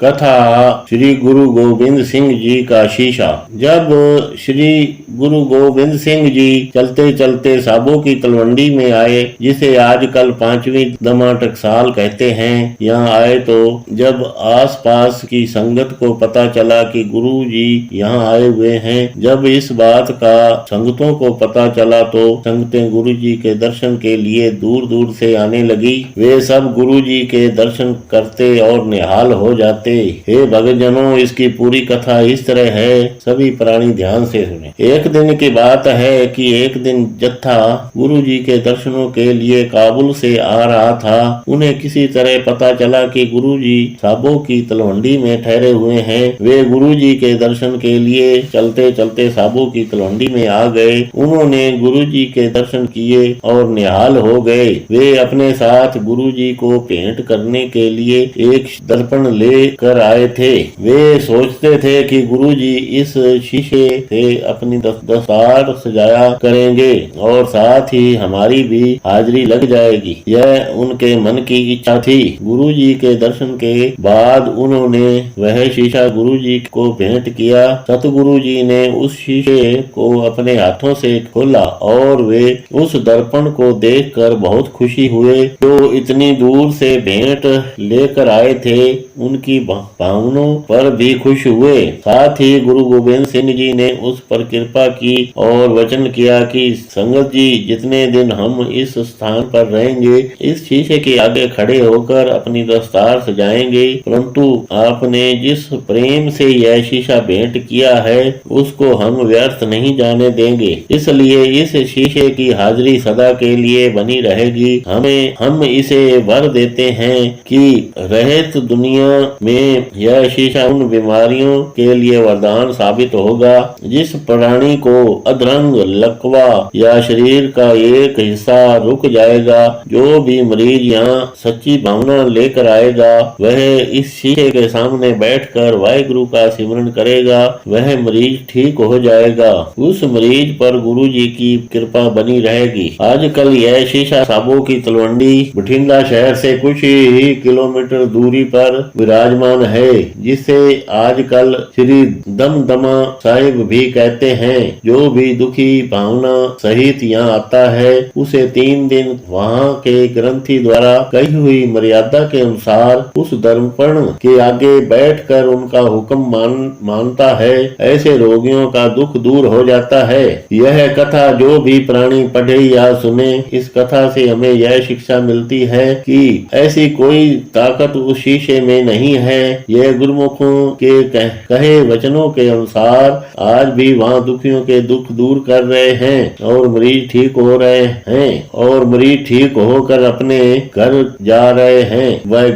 कथा श्री गुरु गोविंद सिंह जी का शीशा। जब श्री गुरु गोविंद सिंह जी चलते चलते साबो की तलवंडी में आए, जिसे आजकल 5वीं दमा टकसाल कहते हैं, यहाँ आए तो जब आसपास की संगत को पता चला कि गुरु जी यहाँ आए हुए हैं, जब इस बात का संगतों को पता चला तो संगतें गुरु जी के दर्शन के लिए दूर दूर से आने लगी। वे सब गुरु जी के दर्शन करते और निहाल हो जाते। हे भक्तजनों, इसकी पूरी कथा इस तरह है, सभी प्राणी ध्यान से सुने। एक दिन की बात है कि एक दिन जत्था गुरु जी के दर्शनों के लिए काबुल से आ रहा था। उन्हें किसी तरह पता चला कि गुरु जी साबो की तलवंडी में ठहरे हुए हैं। वे गुरु जी के दर्शन के लिए चलते चलते साबो की तलवंडी में आ गए। उन्होंने गुरु जी के दर्शन किए और निहाल हो गए। वे अपने साथ गुरु जी को भेंट करने के लिए एक दर्पण लेकर आए थे। वे सोचते थे कि गुरु जी इस शीशे से अपनी दस्तार सजाया करेंगे और साथ ही हमारी भी हाजिरी लग जाएगी। यह उनके मन की इच्छा थी। गुरु जी के दर्शन के बाद उन्होंने वह शीशा गुरु जी को भेंट किया। सतगुरु जी ने उस शीशे को अपने हाथों से खोला और वे उस दर्पण को देखकर बहुत खुशी हुए। जो इतनी दूर से भेंट लेकर आए थे, उनकी भावनाओं पर भी खुश हुए। साथ ही गुरु गोविंद सिंह जी ने उस पर कृपा की और वचन किया कि संगत जी, जितने दिन हम इस स्थान पर रहेंगे, इस शीशे के आगे खड़े होकर अपनी दस्तार सजाएंगे, परंतु आपने जिस प्रेम से यह शीशा भेंट किया है, उसको हम व्यर्थ नहीं जाने देंगे। इसलिए इस शीशे की हाजिरी सदा के लिए बनी रहेगी। हम इसे वर देते हैं कि रहित दुनिया में यह शीशा उन बीमारियों के लिए वरदान साबित होगा जिस प्राणी को अधरंग, लकवा या शरीर का एक हिस्सा रुक जाएगा। जो भी मरीज यहाँ सच्ची भावना लेकर आएगा, वह इस शीशे के सामने बैठकर वाहिगुरु का सिमरन करेगा, वह मरीज ठीक हो जाएगा। उस मरीज पर गुरु जी की कृपा बनी रहेगी। आजकल यह शीशा साबो की तलवंडी बठिंडा शहर से कुछ ही किलोमीटर दूरी पर विराजमान है, जिसे आजकल श्री दमदमा साहिब भी कहते हैं। जो भी दुखी भावना सहित यहाँ आता है, उसे 3 दिन वहाँ के ग्रंथी द्वारा कही हुई मर्यादा के अनुसार उस दर्पण के आगे बैठकर उनका हुक्म मानता है, ऐसे रोगियों का दुख दूर हो जाता है। यह कथा जो भी प्राणी पढ़े या सुने, इस कथा से हमें यह शिक्षा मिलती है कि ऐसी कोई ताकत उस शीशे में नहीं है। यह गुरुमुखों के कहे वचनों के अनुसार आज भी वहाँ दुखियों के दुख दूर कर रहे हैं और मरीज ठीक हो रहे हैं और मरीज ठीक होकर अपने घर जा रहे हैं। वह